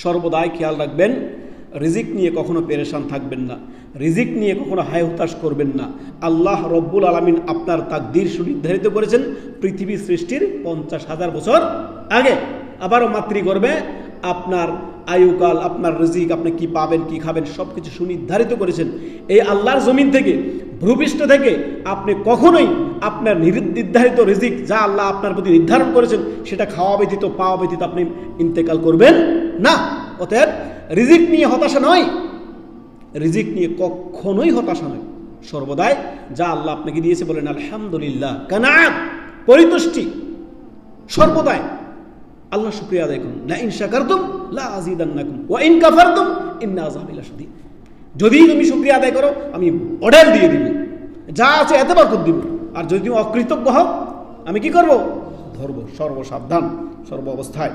সর্বদাই খেয়াল রাখবেন, রিজিক নিয়ে কখনো পেরেশান থাকবেন না, রিজিক নিয়ে কখনো হায় হতাশ করবেন না। আল্লাহ রব্বুল আলামিন আপনার তাকদীর সুনির্ধারিত করেছেন পৃথিবী সৃষ্টির 50,000 বছর আগে। আবারও মাতৃগর্ভে আপনার আয়ুকাল, আপনার রিজিক, আপনি কি পাবেন কি খাবেন সব কিছু সুনির্ধারিত করেছেন। এই আল্লাহর জমিন থেকে, ভূপৃষ্ঠ থেকে আপনি কখনোই আপনার নির্ধারিত রিজিক যা আল্লাহ আপনার প্রতি নির্ধারণ করেছেন সেটা খাওয়া ব্যতীত পাওয়া ব্যতীত আপনি ইন্তেকাল করবেন না। অতএব রিজিক নিয়ে হতাশা নয়, রিজিক নিয়ে কখনোই হতাশা নয়। সর্বদাই যা আল্লাহ আপনাকে দিয়েছে বলেন আলহামদুলিল্লাহ, কানাত, পরিতুষ্টি। সর্বদাই আল্লাহ শুকরিয়া আদায় করুন। লা ইন শাকারতুম লা আযীদান্নাকুম ওয়া ইন কাফারতুম ইন্না আযাবি লাশাদীদ। যদি তুমি শুকরিয়া আদায় করো আমি অর্ডার দিয়ে দিব, যা আছে এত বরকত দিব। আর যদি তুমি অকৃতজ্ঞ হও আমি কি করব? ধরব, সর্বসাবধান, সর্ব অবস্থায়।